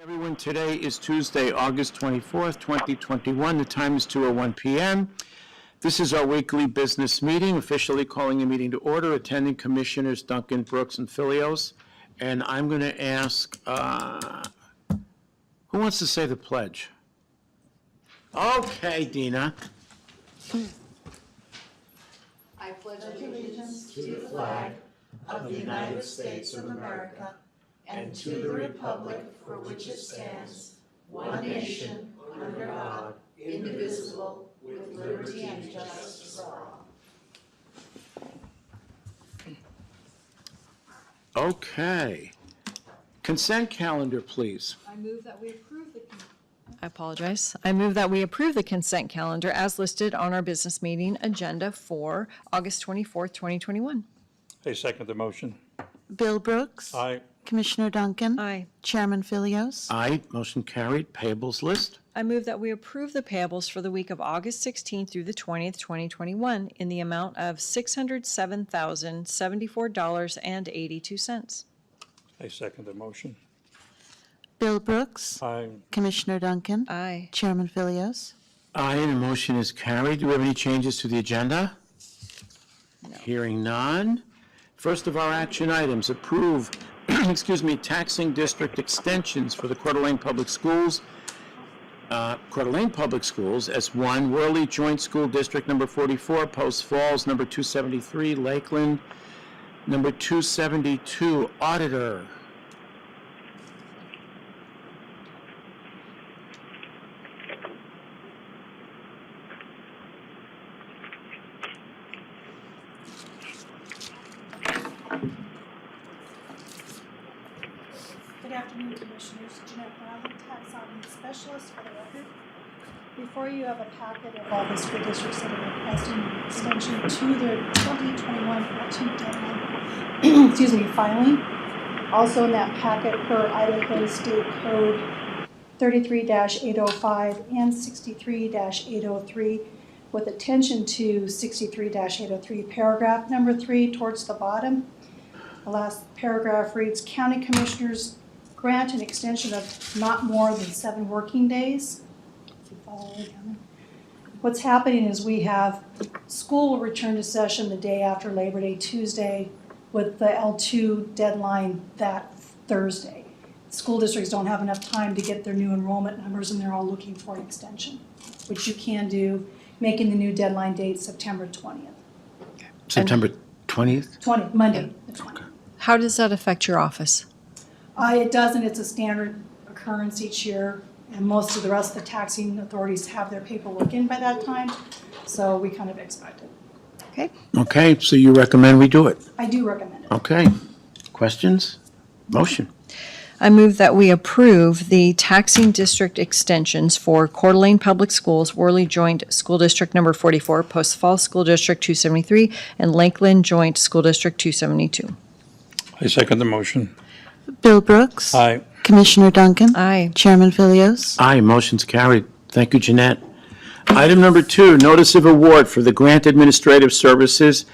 Everyone, today is Tuesday, August 24th, 2021. The time is 2:01 p.m. This is our weekly business meeting, officially calling the meeting to order, attending Commissioners Duncan, Brooks, and Filios. And I'm going to ask, who wants to say the pledge? Okay, Dena. I pledge allegiance to the flag of the United States of America and to the republic for which it stands, one nation, under God, indivisible, with liberty and justice for all. Okay. Consent calendar, please. I move that we approve the consent calendar as listed on our business meeting agenda for August 24th, 2021. I second the motion. Bill Brooks. Aye. Commissioner Duncan. Aye. Chairman Filios. Aye, motion carried. Payables list. I move that we approve the payables for the week of August 16th through the 20th, 2021 in the amount of $607,074.82. I second the motion. Bill Brooks. Aye. Commissioner Duncan. Aye. Chairman Filios. Aye, and the motion is carried. Do we have any changes to the agenda? No. Hearing none. First of our action items, approve, taxing district extensions for the Coeur d'Alene Public Schools. Coeur d'Alene Public Schools as one, Worley Joint School District number 44, Post Falls number 273, Lakeland number 272, Auditor. Good afternoon, Commissioners. Jeanette Brown, Tax Auditing Specialist for the record. Before you have a packet of all the school districts that are requesting an extension to their 2021-14 deadline, filing. Also in that packet per Idaho State Code 33-805 and 63-803 with attention to 63-803 paragraph number 3 towards the bottom. The last paragraph reads, County Commissioners grant an extension of not more than 7 working days. If you follow me down there. What's happening is we have school will return to session the day after Labor Day, Tuesday, with the L2 deadline that Thursday. School districts don't have enough time to get their new enrollment numbers, and they're all looking for an extension, which you can do, making the new deadline date September 20th. September 20th? 20th, Monday, the 20th. How does that affect your office? It doesn't. It's a standard occurrence each year, and most of the rest of the taxing authorities have their paperwork in by that time, so we kind of expect it. Okay. Okay, so you recommend we do it? I do recommend it. Okay. Questions? Motion. I move that we approve the taxing district extensions for Coeur d'Alene Public Schools, Worley Joint School District number 44, Post Falls School District 273, and Lakeland Joint School District 272. I second the motion. Bill Brooks. Aye. Commissioner Duncan. Aye. Chairman Filios. Aye, motion's carried. Thank you, Jeanette. Item number 2, notice of award for the grant administrative services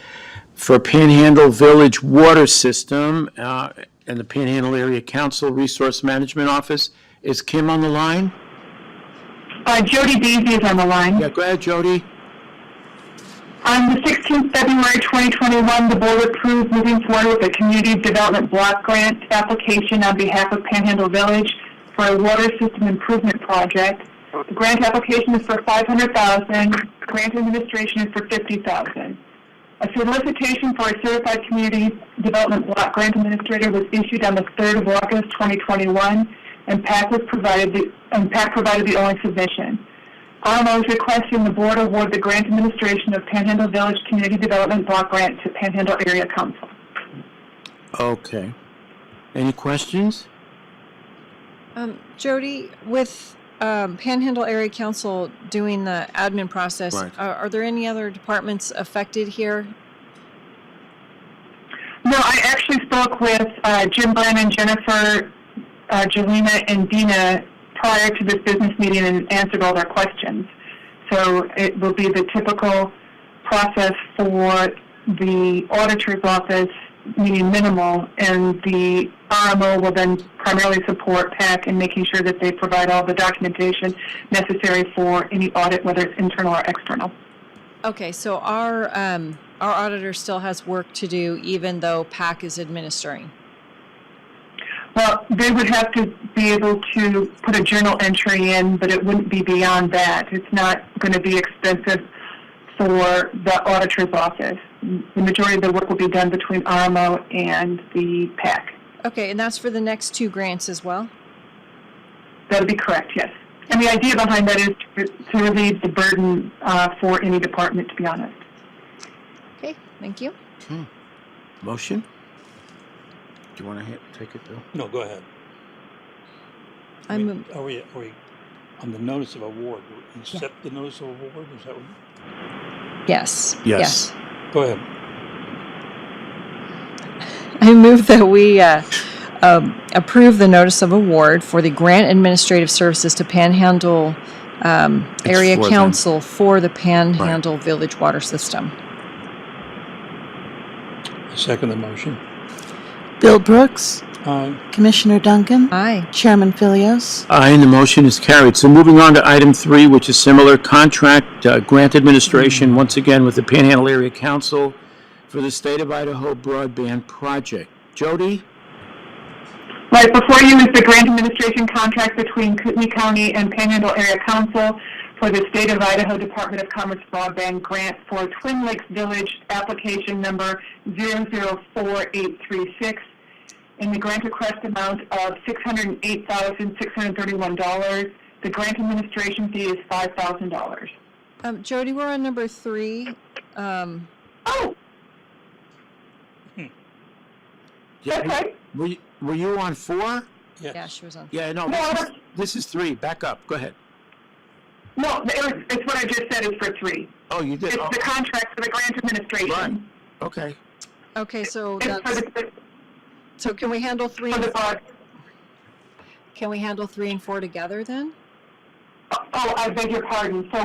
for Panhandle Village Water System and the Panhandle Area Council Resource Management Office. Is Kim on the line? Jody Bieze is on the line. Yeah, go ahead, Jody. On the 16th February 2021, the board approved moving forward with a community development block grant application on behalf of Panhandle Village for a water system improvement project. The grant application is for $500,000. Grant administration is for $50,000. A solicitation for a certified community development block grant administrator was issued on the 3rd of August 2021, and PAC provided the only submission. RMO is requesting the board award the grant administration of Panhandle Village Community Development Block Grant to Panhandle Area Council. Okay. Any questions? Jody, with Panhandle Area Council doing the admin process, Right. Are there any other departments affected here? No, I actually spoke with Jim, Brandon, Jennifer, Jelena, and Dena prior to this business meeting and answered all their questions. So it will be the typical process for the auditor's office meaning minimal, and the RMO will then primarily support PAC in making sure that they provide all the documentation necessary for any audit, whether it's internal or external. Okay, so our auditor still has work to do even though PAC is administering. Well, they would have to be able to put a journal entry in, but it wouldn't be beyond that. It's not going to be expensive for the auditor's office. The majority of the work will be done between RMO and the PAC. Okay, and that's for the next 2 grants as well? That would be correct, yes. And the idea behind that is to relieve the burden for any department, to be honest. Okay, thank you. Motion? Do you want to take it, Bill? No, go ahead. I move, Are we on the notice of award? Do we accept the notice of award? Is that what? yes. Yes. Go ahead. I move that we approve the notice of award for the grant administrative services to Panhandle Area for them. Council for the Panhandle Village Water System. I second the motion. Bill Brooks, Aye. Commissioner Duncan, Aye. Chairman Philios, Aye, and the motion is carried. So moving on to item 3, which is similar, contract grant administration, once again with the Panhandle Area Council for the State of Idaho Broadband Project. Jody? Right, before you is the grant administration contract between Kootenai County and Panhandle Area Council for the State of Idaho Department of Commerce Broadband Grant for Twin Lakes Village application number 004836 in the grant request amount of $608,631. The grant administration fee is $5,000. Jody, we're on number 3. Oh, Yeah, okay. were you on 4? Yeah, she was on. Yeah, no, No, this is 3. Back up. Go ahead. No, it's what I just said is for 3. Oh, you did? It's Oh, the contract for the grant administration. right. Okay. Okay, so It's for that's, the, so can we handle 3 for the and, broad. can we handle 3 and 4 together then? Oh, I beg your pardon. So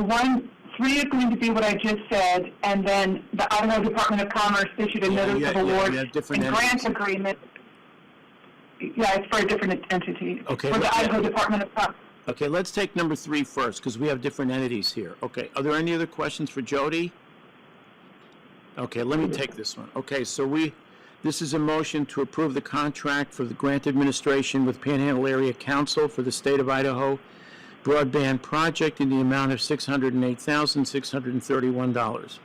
3 is going to be what I just said, and then the Idaho Department of Commerce issued a notice of award we have different and grant entities. agreement. Yeah, it's for a different entity. Okay, For the but- Idaho Department of Commerce. Okay, let's take number 3 first, because we have different entities here. Okay, are there any other questions for Jody? Okay, let me take this one. Okay, so this is a motion to approve the contract for the grant administration with Panhandle Area Council for the State of Idaho Broadband Project in the amount of $608,631.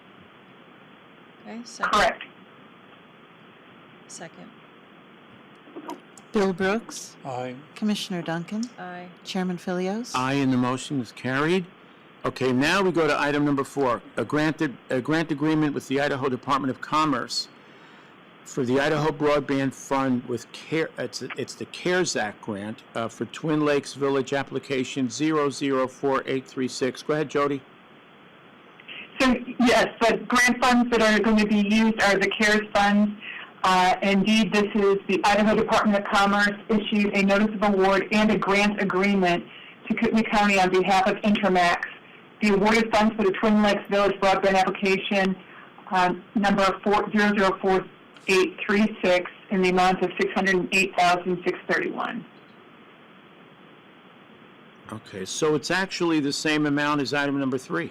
Okay, second. Correct. Second. Bill Brooks, Aye. Commissioner Duncan, Aye. Chairman Philios, Aye, and the motion is carried. Okay, now we go to item number 4, a grant agreement with the Idaho Department of Commerce for the Idaho Broadband Fund with it's the CARES Act grant for Twin Lakes Village application 004836. Go ahead, Jody. So, yes, the grant funds that are going to be used are the CARES funds. Indeed, this is the Idaho Department of Commerce issued a notice of award and a grant agreement to Kootenai County on behalf of Intermax. The awarded funds for the Twin Lakes Village broadband application number 004836 in the amount of $608,631. Okay, so it's actually the same amount as item number 3.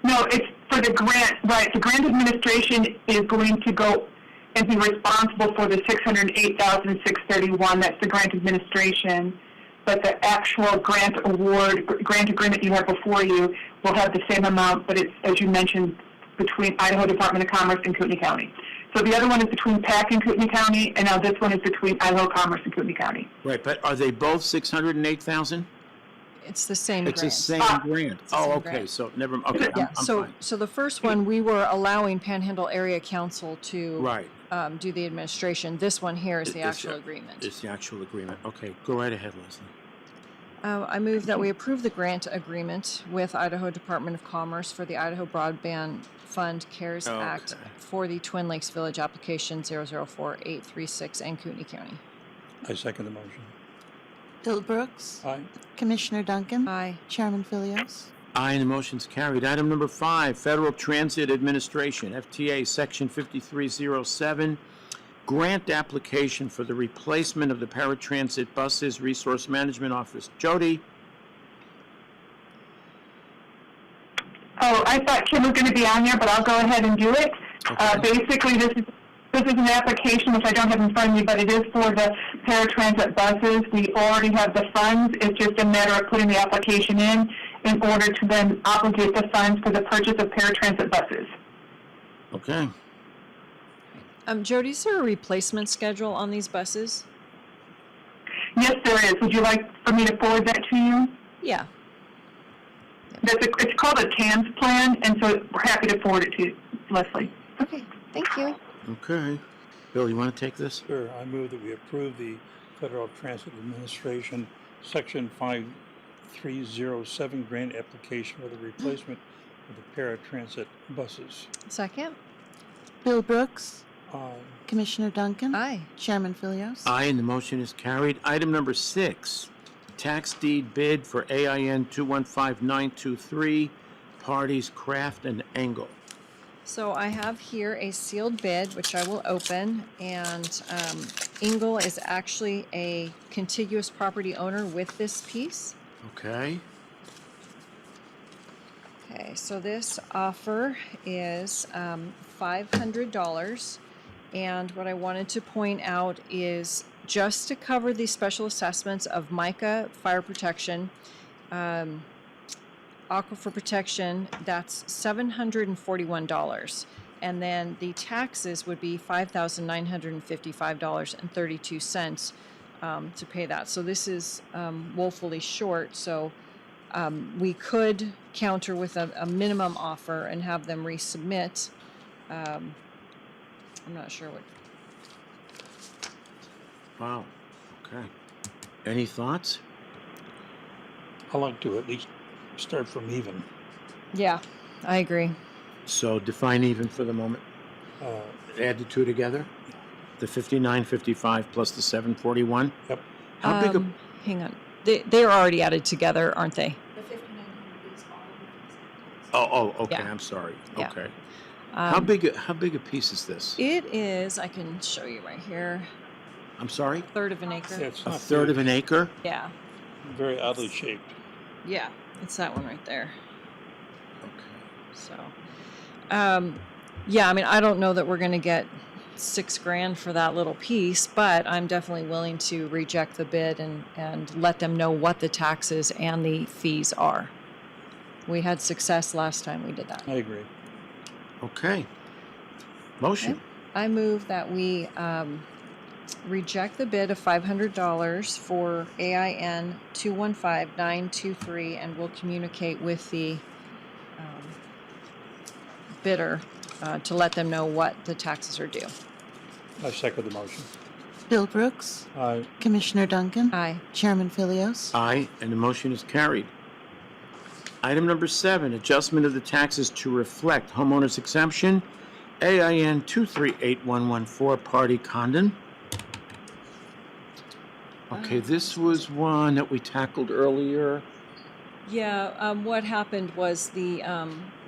No, it's for the grant, right. The grant administration is going to go and be responsible for the $608,631. That's the grant administration. But the actual grant agreement you have before you will have the same amount, but it's, as you mentioned, between Idaho Department of Commerce and Kootenai County. So the other one is between PAC and Kootenai County, and now this one is between Idaho Commerce and Kootenai County. Right, but are they both 608,000? It's the same It's the grant. same grant. the Oh, same okay, grant. so never, okay, Yeah, I'm so, fine. so the first one, we were allowing Panhandle Area Council to Right. do the administration. This one here is the It's- actual agreement. It's the actual agreement. Okay, go right ahead, Leslie. I move that we approve the grant agreement with Idaho Department of Commerce for the Idaho Broadband Fund CARES Act Okay. for the Twin Lakes Village application 004836 and Kootenai County. I second the motion. Bill Brooks, Aye. Commissioner Duncan, Aye. Chairman Philios, Aye, and the motion's carried. Item number 5, Federal Transit Administration, FTA, Section 5307, grant application for the replacement of the paratransit buses, Resource Management Office. Jody? Oh, I thought Kim was going to be on there, but I'll go ahead and do it. Okay. Basically, this is an application which I don't have in front of me, but it is for the paratransit buses. We already have the funds. It's just a matter of putting the application in order to then obligate the funds for the purchase of paratransit buses. Okay. Jody, is there a replacement schedule on these buses? Yes, there is. Would you like for me to forward that to you? Yeah. It's called a TANS plan, and so we're happy to forward it to you, Leslie. Okay, thank you. Okay. Bill, you want to take this? Sure, I move that we approve the Federal Transit Administration Section 5307 grant application for the replacement of the paratransit buses. Second? Bill Brooks. Aye. Commissioner Duncan. Aye. Chairman Philios. Aye, and the motion is carried. Item number 6, tax deed bid for AIN 215923, parties Kraft and Engel. So I have here a sealed bid, which I will open, and Engel is actually a contiguous property owner with this piece. Okay. Okay, so this offer is $500, and what I wanted to point out is just to cover the special assessments of MICA fire protection, aquifer protection, that's $741. And then the taxes would be $5,955.32 to pay that. So this is woefully short. So we could counter with a minimum offer and have them resubmit. I'm not sure what. Wow. Okay. Any thoughts? I like to at least start from even. Yeah, I agree. So define even for the moment. Add the two together? The 5955 plus the 741? Yep. How big a... Hang on. They're already added together, aren't they? The 5,900 is all of these. Oh, okay, Yeah. I'm sorry. Yeah. Okay. How big a piece is this? It is, I can show you right here, I'm sorry? third of an acre. Yeah, it's A not third of an acre? Yeah, very oddly shaped. yeah, it's that one right there. Okay. So, yeah, I mean, I don't know that we're gonna get $6,000 for that little piece, but I'm definitely willing to reject the bid and let them know what the taxes and the fees are. We had success last time we did that. I agree. Okay. Motion. I move that we reject the bid of $500 for AIN 215923, and we'll communicate with the bidder to let them know what the taxes are due. I second the motion. Bill Brooks. Aye. Commissioner Duncan. Aye. Chairman Philios. Aye, and the motion is carried. Item number 7, adjustment of the taxes to reflect homeowners exemption, AIN 238114, party Condon. Okay, this was one that we tackled earlier. Yeah, what happened was the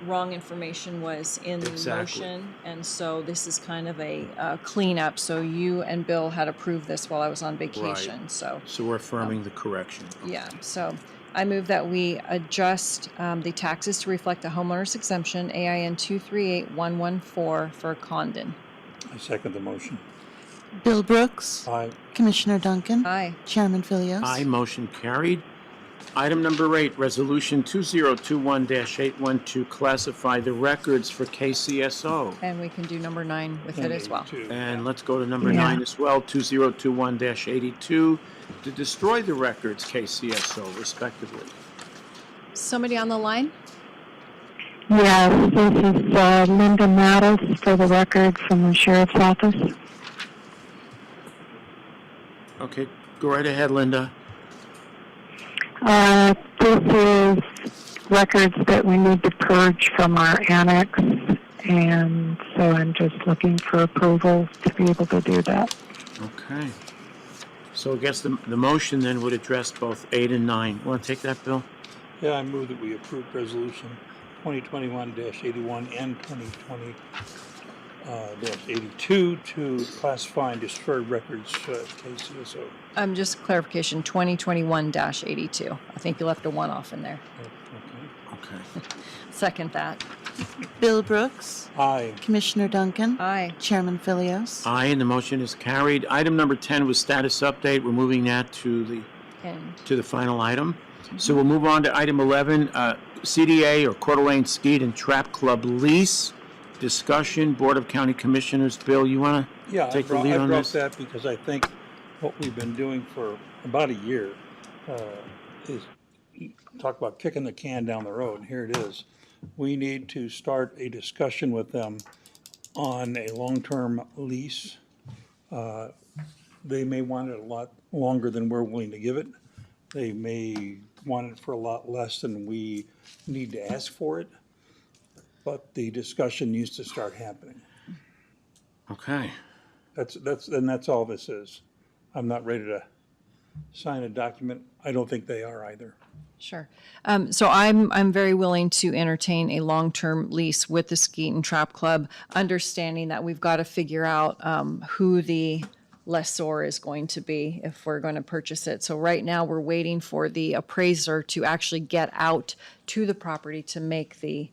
wrong information was in the Exactly. motion, and so this is kind of a cleanup. So you and Bill had approved this while I was on vacation, so. So we're affirming the correction. Yeah, so I move that we adjust the taxes to reflect the homeowner's exemption, AIN 238114 for Condon. I second the motion. Bill Brooks. Aye. Commissioner Duncan. Aye. Chairman Philios. Aye, motion carried. Item number 8, resolution 2021-812, classify the records for KCSO. And we can do number 9 with it as well. And let's go to number 9 as well, 2021-82, to destroy the records KCSO respectively. Somebody on the line? Yes, this is Linda Mattis for the records from the Sheriff's Office. Okay, go right ahead, Linda. This is records that we need to purge from our annex, and so I'm just looking for approval to be able to do that. Okay. So I guess the motion then would address both 8 and 9. Want to take that, Bill? Yeah, I move that we approve resolution 2021-81 and 2020-82 to classify and destroy records, KCSO. Just clarification, 2021-82. I think you left a 1 off in there. Okay. Okay. Second that. Bill Brooks, Aye. Commissioner Duncan, Aye. Chairman Philios. Aye, and the motion is carried. Item number 10 was status update. We're moving that to the final item. So we'll move on to item 11, CDA or Coeur d'Alene Skeet and Trap Club lease discussion. Board of County Commissioners. Bill, you want to Yeah, take the lead I on brought this? that because I think what we've been doing for about a year is talk about kicking the can down the road, and here it is. We need to start a discussion with them on a long-term lease. They may want it a lot longer than we're willing to give it. They may want it for a lot less than we need to ask for it. But the discussion needs to start happening. Okay. That's all this is. I'm not ready to sign a document. I don't think they are either. Sure. So I'm very willing to entertain a long-term lease with the Skeet and Trap Club, understanding that we've got to figure out who the lessor is going to be if we're going to purchase it. So right now we're waiting for the appraiser to actually get out to the property to make the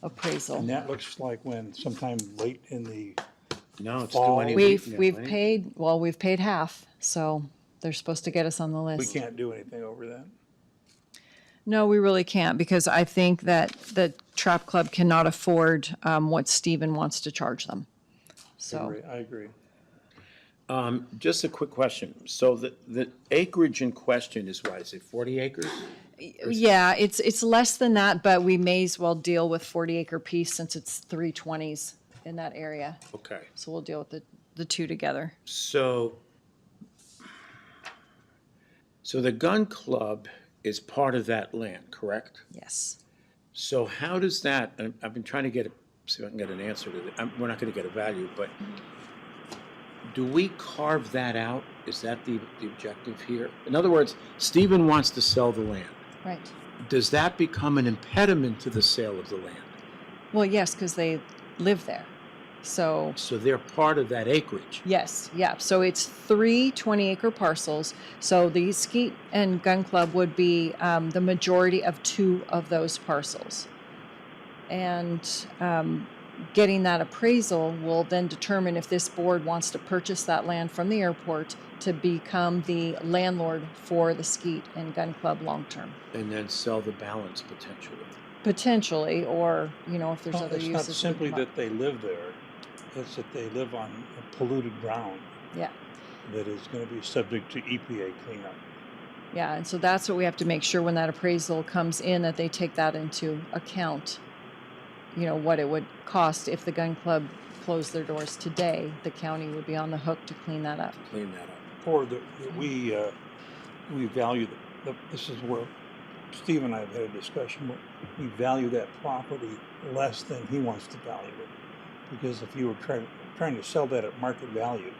appraisal. And that looks like when sometime late in the, No, it's Fall. due any week. We've paid half, so they're supposed to get us on the we list. can't do anything over that. No, we really can't, because I think that the Trap Club cannot afford what Stephen wants to charge them. So, I agree. Just a quick question. So the acreage in question is what, is it 40 acres? yeah, it's less than that, but we may as well deal with 40-acre piece since it's 320s in that area. Okay. So we'll deal with the two together. So the gun club is part of that land, correct? Yes. So how does that, and I've been trying to see if I can get an answer to that. We're not going to get a value, but do we carve that out? Is that the objective here? In other words, Stephen wants to sell the land. Right. Does that become an impediment to the sale of the land? Well, yes, because they live there. So, So they're part of that acreage. yes, yeah. So it's 3 20-acre parcels. So the Skeet and Gun Club would be the majority of 2 of those parcels. And getting that appraisal will then determine if this board wants to purchase that land from the airport to become the landlord for the Skeet and Gun Club long-term. And then sell the balance potentially. Potentially, or, if there's Well, other it's uses. not simply come up. that they live there, it's that they live on a polluted ground Yeah. that is going to be subject to EPA cleanup. Yeah, and so that's what we have to make sure when that appraisal comes in, that they take that into account. What it would cost if the gun club closed their doors today, the county would be on the hook to clean that up. Clean that up. Or that we value, this is where Steve and I have had a discussion, where we value that property less than he wants to value it. Because if you were trying to sell that at market value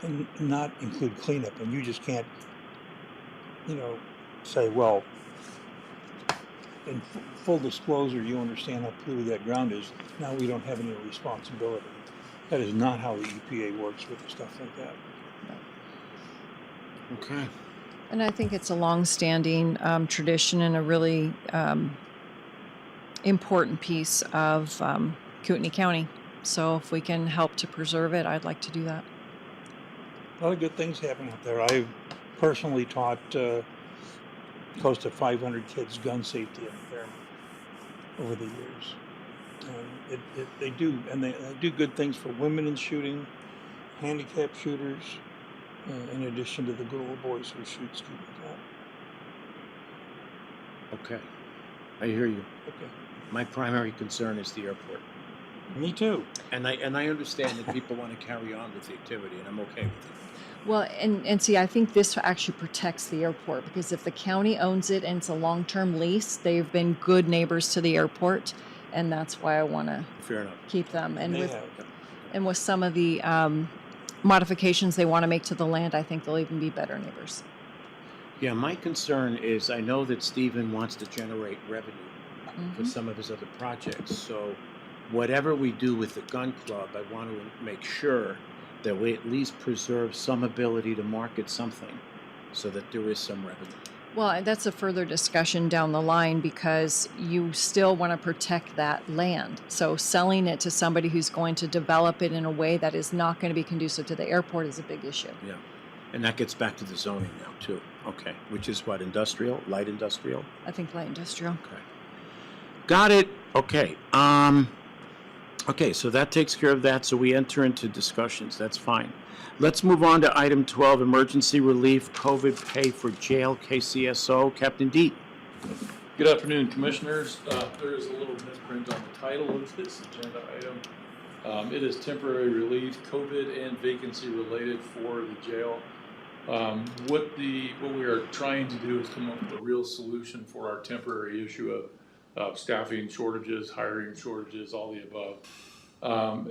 and not include cleanup, and you just can't, say, well, in full disclosure, you understand how polluted that ground is, now we don't have any responsibility. That is not how the EPA works with stuff like that. Okay. And I think it's a long-standing tradition and a really important piece of Kootenai County. So if we can help to preserve it, I'd like to do that. A lot of good things happen out there. I've personally taught close to 500 kids gun safety out there over the years. And they do good things for women in shooting, handicapped shooters, in addition to the good old boys who shoot skeet and trap. Okay. I hear you. Okay. My primary concern is the airport. Me too. And I understand that people want to carry on with the activity, and I'm okay with it. Well, and see, I think this actually protects the airport, because if the county owns it and it's a long-term lease, they've been good neighbors to the airport, and that's why I want to Fair enough. keep them. And They with have. and with some of the modifications they want to make to the land, I think they'll even be better neighbors. Yeah, my concern is I know that Stephen wants to generate revenue for some of his other projects. So whatever we do with the gun club, I want to make sure that we at least preserve some ability to market something so that there is some revenue. Well, that's a further discussion down the line because you still want to protect that land. So selling it to somebody who's going to develop it in a way that is not going to be conducive to the airport is a big issue. Yeah. And that gets back to the zoning now too. Okay. Which is what, industrial, light industrial? I think light industrial. Okay. Got it. Okay. Okay, so that takes care of that. So we enter into discussions. That's fine. Let's move on to item 12, emergency relief, COVID pay for jail, KCSO. Captain Deak. Good afternoon, Commissioners. There is a little misprint on the title of this agenda item. It is temporary relief, COVID and vacancy related for the jail. What we are trying to do is come up with a real solution for our temporary issue of staffing shortages, hiring shortages, all the above,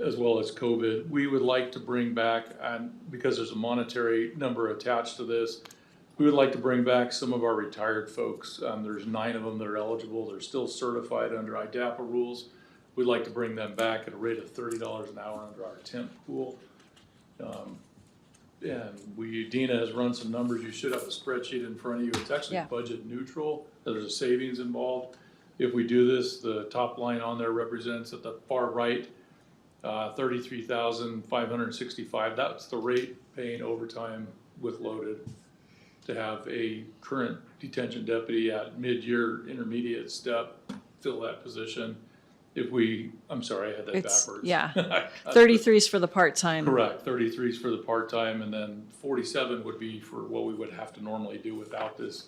as well as COVID. We would like to bring back, and because there's a monetary number attached to this, we would like to bring back some of our retired folks. There's 9 of them that are eligible. They're still certified under IDAPA rules. We'd like to bring them back at a rate of $30 an hour under our temp pool. And Dena has run some numbers. You should have a spreadsheet in front of you. It's actually budget neutral. There's a savings involved. If we do this, the top line on there represents at the far right, $33,565. That's the rate paying overtime with loaded to have a current detention deputy at mid-year intermediate step fill that position. I'm sorry, I had that backwards. Yeah, 33 is for the part-time. Correct, 33 is for the part-time, and then 47 would be for what we would have to normally do without this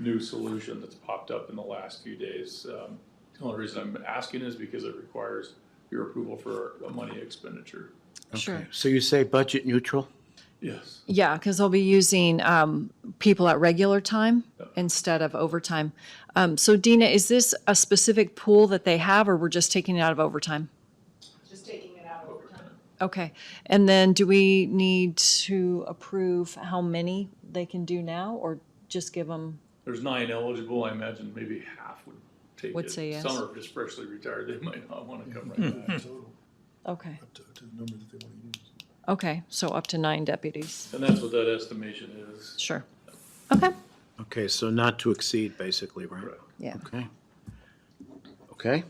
new solution that's popped up in the last few days. The only reason I'm asking is because it requires your approval for a money expenditure. Okay. Sure. So you say budget neutral? Yes. Yeah, because they'll be using people at regular time instead of overtime. So Dena, is this a specific pool that they have, or we're just taking it out of overtime? Just taking it out of overtime. Okay, and then do we need to approve how many they can do now, or just give them? There's 9 eligible. I imagine maybe half would take Would it. say yes. Some are just freshly retired. They might not want to come right back. Okay. Up to the number that they want to use. Okay, so up to 9 deputies. And that's what that estimation is. Sure. Okay. Okay, so not to exceed, basically, right? Correct. Yeah. Okay. Okay.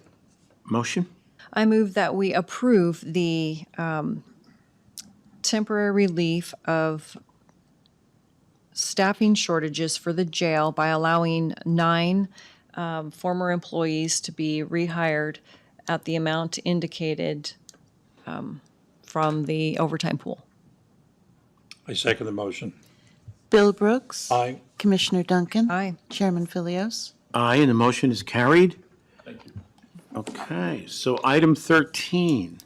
Motion? I move that we approve the temporary relief of staffing shortages for the jail by allowing 9 former employees to be rehired at the amount indicated from the overtime pool. I second the motion. Bill Brooks. Aye. Commissioner Duncan. Aye. Chairman Philios. Aye, and the motion is carried. Thank you. Okay, so item 13,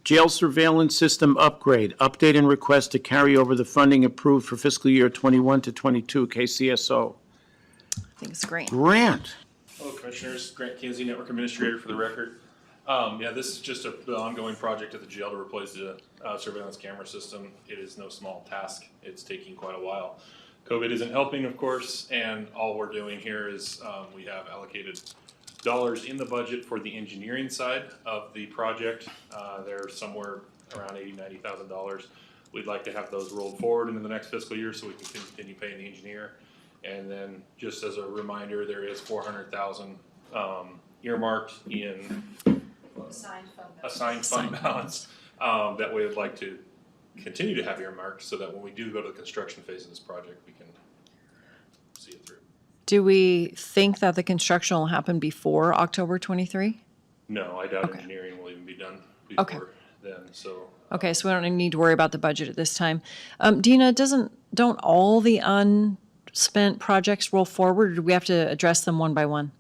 jail surveillance system upgrade, update and request to carry over the funding approved for fiscal year 21 to 22, KCSO. I think it's great. Grant. Hello, Commissioners. Grant Kinsey, Network Administrator for the record. This is just the ongoing project at the jail to replace the surveillance camera system. It is no small task. It's taking quite a while. COVID isn't helping, of course, and all we're doing here is we have allocated dollars in the budget for the engineering side of the project. They're somewhere around $80,000, $90,000. We'd like to have those rolled forward into the next fiscal year so we can continue paying the engineer. And then, just as a reminder, there is $400,000 earmarked in assigned fund balance that we would like to continue to have earmarked so that when we do go to the construction phase of this project, we can see it through. Do we think that the construction will happen before October 23? No, I doubt Okay. engineering will even be done Okay. before then, so. Okay, so we don't need to worry about the budget at this time. Dena, don't all the unspent projects roll forward, or do we have to address them one by one?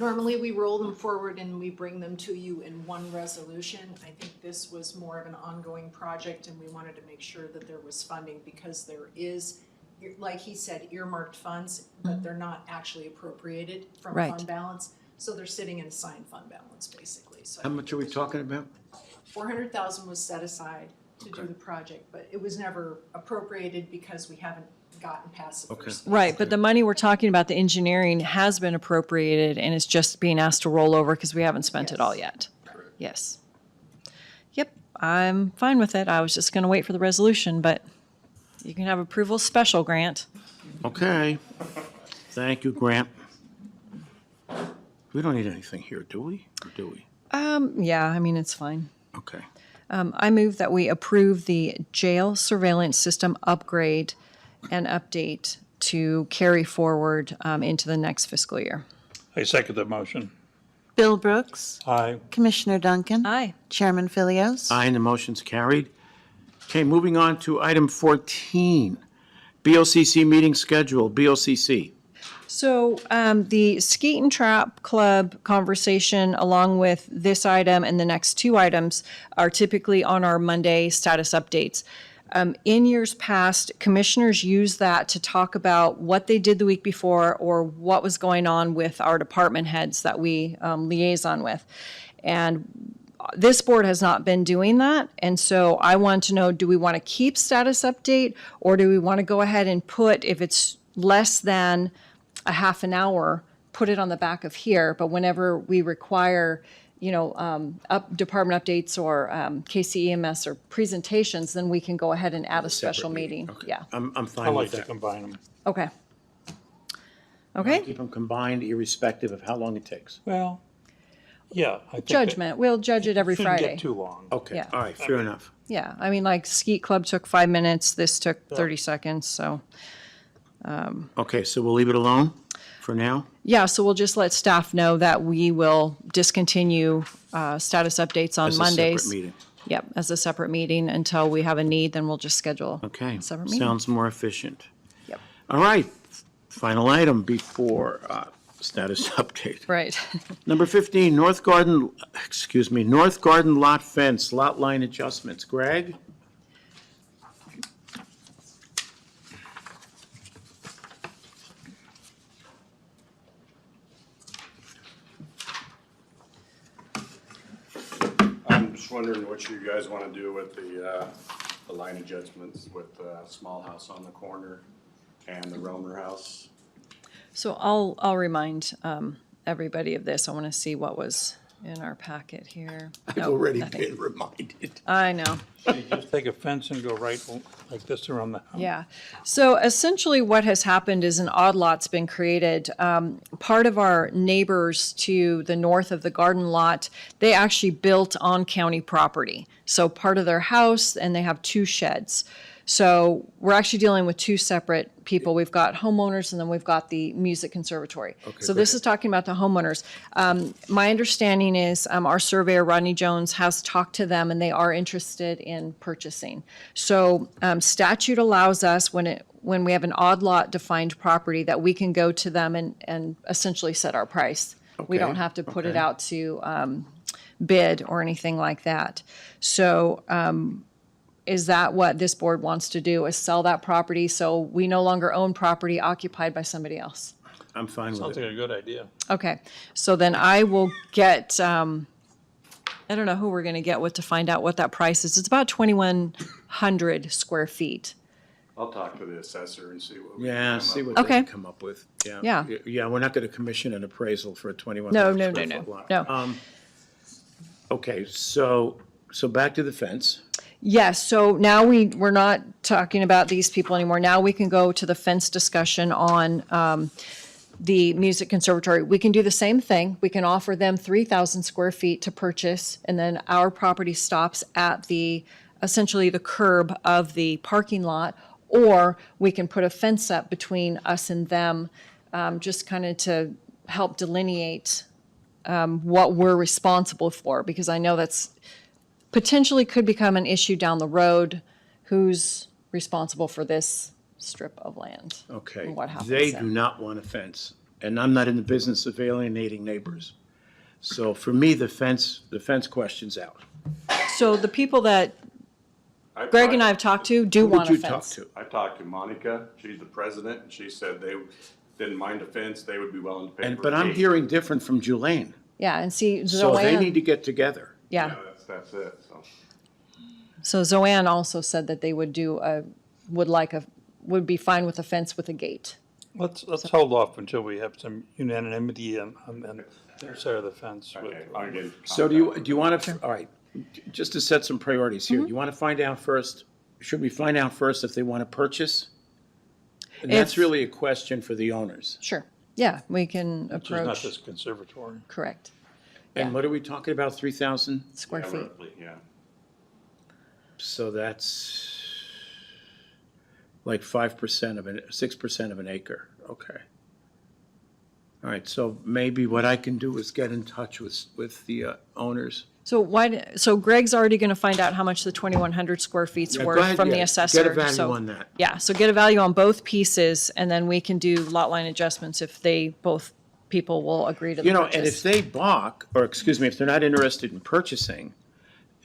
Normally, we roll them forward and we bring them to you in one resolution. I think this was more of an ongoing project and we wanted to make sure that there was funding because there is, like he said, earmarked funds, but they're not actually appropriated from Right. fund balance. So they're sitting in assigned fund balance, basically. So How much are we talking about? 400,000 was set aside to do Okay. the project, but it was never appropriated because we haven't gotten past the Okay. first. Right, but the money we're talking about, the engineering, has been appropriated and is just being asked to roll over because we haven't spent it all yet. Yes. Yep, I'm fine with it. I was just gonna wait for the resolution, but you can have approval special grant. Okay. Thank you, Grant. We don't need anything here, do we? Or do we? Yeah, I mean, it's fine. Okay. I move that we approve the jail surveillance system upgrade and update to carry forward into the next fiscal year. I second the motion. Bill Brooks, Aye. Commissioner Duncan, Aye. Chairman Philios. Aye, and the motion's carried. Okay, moving on to item 14, BOCC meeting schedule, BOCC. So the Skeet and Trap Club conversation, along with this item and the next two items, are typically on our Monday status updates. In years past, commissioners use that to talk about what they did the week before or what was going on with our department heads that we liaison with. And this board has not been doing that, and so I want to know, do we want to keep status update, or do we want to go ahead and put, if it's less than a half an hour, put it on the back of here, but whenever we require, department updates or KCEMS or presentations, then we can go ahead and add a special Separate meeting. Okay. Yeah, I'm I fine like with to that. combine them. okay. Okay, Keep them combined irrespective of how long it takes. Well, yeah. I think judgment, we'll judge it every It shouldn't Friday. get too long. Okay, Yeah. all right, fair enough. Yeah, I mean, like Skeet Club took 5 minutes, this took 30 seconds, so. Okay, so we'll leave it alone for now? Yeah, so we'll just let staff know that we will discontinue status updates on As a Mondays. separate meeting. Yep, as a separate meeting until we have a need, then we'll just schedule Okay, a separate meeting. sounds more efficient. Yep. All right, final item before status update. Right. Number 15, North Garden lot fence, lot line adjustments. Greg? I'm just wondering what you guys want to do with the line adjustments with the small house on the corner and the Romer house. So I'll remind everybody of this. I want to see what was in our packet here. I've Nope, already nothing. been reminded. I know. You just take a fence and go right like this around the house. Yeah. So essentially what has happened is an odd lot's been created. Part of our neighbors to the north of the garden lot, they actually built on county property. So part of their house, and they have 2 sheds. So we're actually dealing with 2 separate people. We've got homeowners and then we've got the music conservatory. So go this ahead. is talking about the homeowners. My understanding is our surveyor, Rodney Jones, has talked to them and they are interested in purchasing. So statute allows us, when we have an odd lot defined property, that we can go to them and essentially set our price. We don't Okay, have to put it okay. out to bid or anything like that. So is that what this board wants to do, is sell that property so we no longer own property occupied by somebody else? I'm fine Sounds with like it. a good idea. Okay, so then I will get, I don't know who we're gonna get with to find out what that price is. It's about 2,100 square feet. I'll talk to the assessor and see what we Yeah, can come see up what with. they Okay. can come up with. Yeah. Yeah, we're not going to commission an appraisal for a 21. No, lot. no. Okay, so back to the fence. Yes, so now we're not talking about these people anymore. Now we can go to the fence discussion on the music conservatory. We can do the same thing. We can offer them 3,000 square feet to purchase, and then our property stops at essentially the curb of the parking lot, or we can put a fence up between us and them, just kind of to help delineate what we're responsible for, because I know that's potentially could become an issue down the road. Who's responsible for this strip of land? Okay. And what happens They there? do not want a fence, and I'm not in the business of alienating neighbors. So for me, the fence question's out. So the people that Greg and I have talked to do Who want a did you talk fence. to? I talked to Monica, she's the president, and she said they didn't mind a fence, they would be willing to pay for But a I'm gate. hearing different from Julaine. Yeah, and see, So they need Zoanne, to get together. yeah, That's it, so. So Zoanne also said that they would would be fine with a fence with a gate. Let's hold off until we have some unanimity on their side of the fence. Okay, I'll get. So do you want to, all right, just to set some priorities here, you want to find out first, should we find out first if they want to purchase? And that's If- really a question for the owners. Sure. Yeah, we can Which is not approach, this conservatory. correct, And Yeah. what are we talking about, 3,000? square Yeah, feet. roughly, yeah. So that's like 5% of 6% of an acre, okay. All right, so maybe what I can do is get in touch with the owners. So Greg's already going to find out how much the 2,100 square feet's Yeah, go worth ahead, from the yeah, assessor. Get a value So- on that. Yeah, so get a value on both pieces, and then we can do lot line adjustments if both people will agree to the You know, and if purchase. they balk, or excuse me, if they're not interested in purchasing,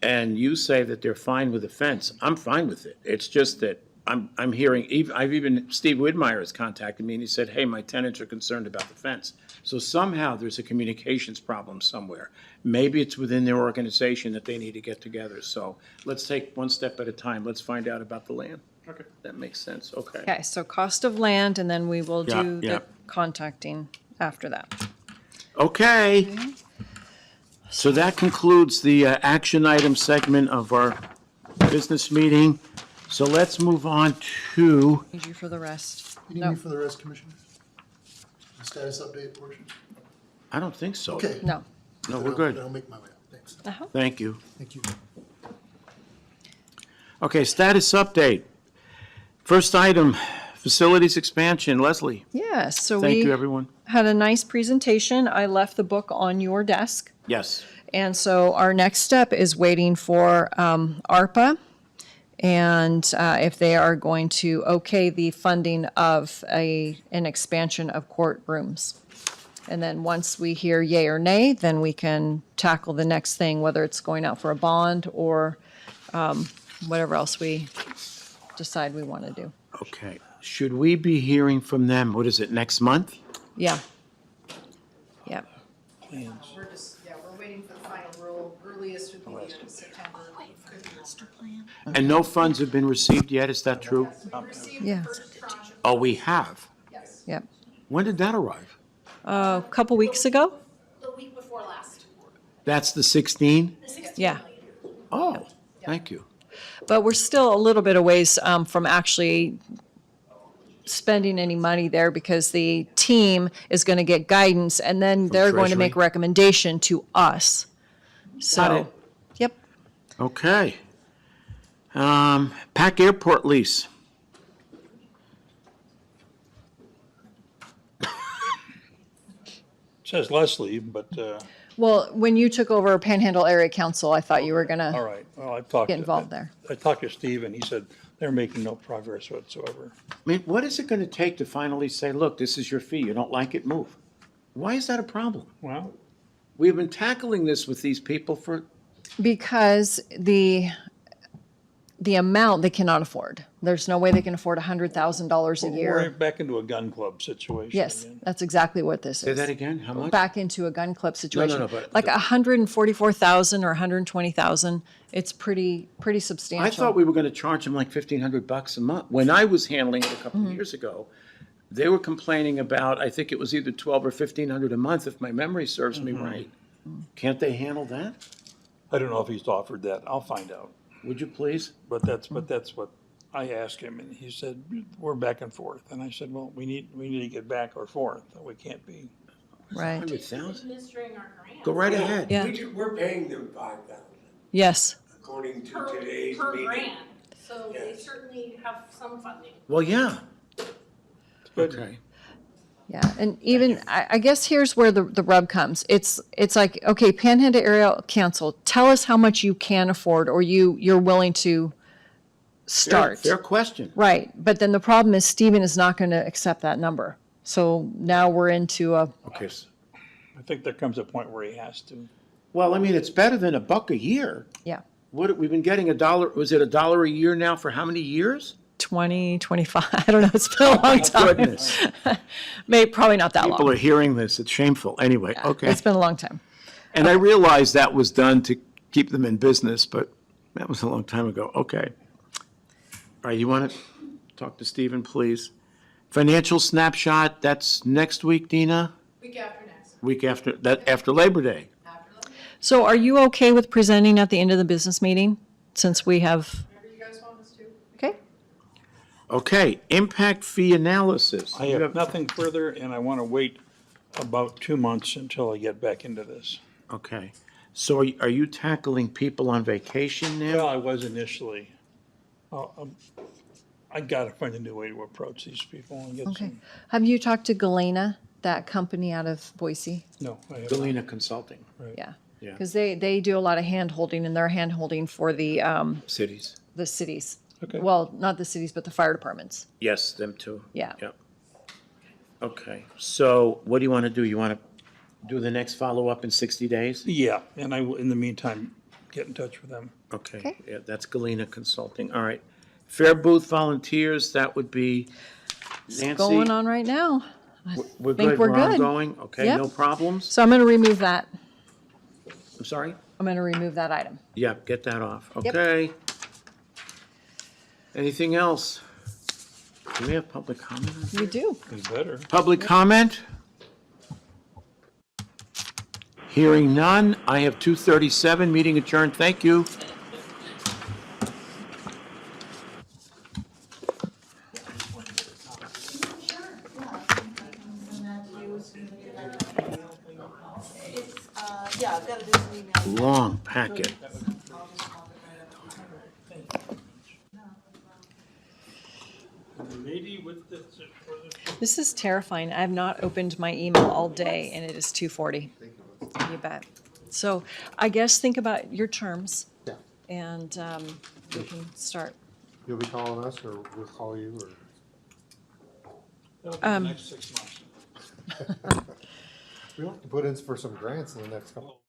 and you say that they're fine with the fence, I'm fine with it. It's just that I'm hearing, Steve Widmeyer has contacted me and he said, hey, my tenants are concerned about the fence. So somehow there's a communications problem somewhere. Maybe it's within their organization that they need to get together. So let's take one step at a time. Let's find out about the land. Okay. That makes sense, okay. Okay, so cost of land, and then we will Yeah, do yeah. the contacting after that. Okay. So that concludes the action item segment of our business meeting. So let's move on to, Need you for the rest. You need No. me for the rest, Commissioner? The status update portion? I don't think so. Okay. No. No, Then we're I'll- good. then I'll make my way out. Thanks. Thank you. Thank you. Okay, status update. First item, facilities expansion. Leslie, Yes, so thank you, we everyone. had a nice presentation. I left the book on your desk. Yes. And so our next step is waiting for ARPA, and if they are going to okay the funding of an expansion of courtrooms. And then once we hear yay or nay, then we can tackle the next thing, whether it's going out for a bond or whatever else we decide we want to do. Okay. Should we be hearing from them, what is it, next month? Yeah. Yeah. Plans. We're just, yeah, we're waiting for the final rule. Earliest would be the end of September. And no funds have been received yet, is that true? We received Yeah. the first tranche of, Oh, we have? yes, Yep. When did that arrive? A couple weeks ago? the week before last. That's the 16? Yeah. Oh, thank you. But we're still a little bit a ways from actually spending any money there because the team is going to get guidance and then they're going to make a Treasury. recommendation to us. Got it. So, yep. Okay. Pack Airport lease. Says Leslie, but, Well, when you took over Panhandle Area Council, I thought you were going all to right, well, I talked. get involved there. I talked to Steve and he said they're making no progress whatsoever. I mean, what is it going to take to finally say, look, this is your fee, you don't like it, move? Why is that a problem? Well, We've been tackling this with these people for, Because the amount they cannot afford. There's no way they can afford $100,000 a we're year. back into a gun club situation. Yes, again. that's exactly what this say is. that again, how much? Back into a gun club situation. no, but- Like 144,000 or 120,000. It's pretty substantial. I thought we were going to charge them like $1,500 a month. When I was handling it a couple Mm-hmm. of years ago, they were complaining about, I think it was either $1,200 or $1,500 a month, if my memory serves me right. Can't they handle that? I don't know if he's offered that. I'll find out. Would you please? But that's what I asked him and he said, we're back and forth. And I said, well, we need to get back or forth. We can't be. Right. 100,000? Administering our grant. Go right ahead. Yeah. We're paying them 5,000 Yes. according to Per, today's per meeting. grant, so they Yes. certainly have some funding. Well, yeah. Good. Okay. Yeah, and even, I guess here's where the rub comes. It's like, okay, Panhandle Area Council, tell us how much you can afford or you're willing to start. Fair question. Right, but then the problem is Stephen is not going to accept that number. So now we're into a, Okay. I think there comes a point where he has to. Well, I mean, it's better than $1 a year. yeah, What, we've been getting $1, was it $1 a year now for how many years? 20, 25, I don't know, it's been a long time. Goodness. Maybe, probably not that People long. are hearing this, it's shameful. Anyway, okay. It's been a long time. And I realize that was done to keep them in business, but That was a long time ago. Okay. All right, you want to talk to Stephen, please? Financial snapshot, that's next week, Dena? Week after next. Week after, that, after Labor Day? So are you okay with presenting at the end of the business meeting, since we have, Whatever you guys want us to. okay? Okay, impact fee analysis. I You have nothing further, and I want to wait about 2 months until I get back into this. Okay, so are you tackling people on vacation now? Well, I was initially. I gotta find a new way to approach these people and get Okay. some, Have you talked to Galena, that company out of Boise? no, I have not. Galena Consulting, Yeah. Yeah. Because they do a lot of hand-holding, and they're hand-holding for the cities. cities. Okay. Well, not the cities, but the fire departments. Yes, them too. Yeah. Yep. Okay, so what do you want to do? You want to do the next follow-up in 60 days? Yeah, and I will, in the meantime, get in touch with them. Okay, Okay. yeah, that's Galena Consulting, all right. Fair booth volunteers, that would be Nancy? Going on right now. We're think good, we're we're good. ongoing? Okay, Yep. no problems? So I'm going to remove that. I'm sorry? I'm going to remove that item. Yeah, get that off, Yep. okay. Anything else? Do we have public comment? You do. You better. Public comment? Hearing none, I have 2:37, meeting adjourned, thank you. Yeah, I've got to do some email. Long packet. Maybe with the, This is terrifying. I have not opened my email all day, and it is 2:40. You bet. So I guess think about your terms, Yeah. and we can start. You'll be calling us, or we'll call you, or? that'll be the next 6 months. We'll have to put in for some grants in the next couple.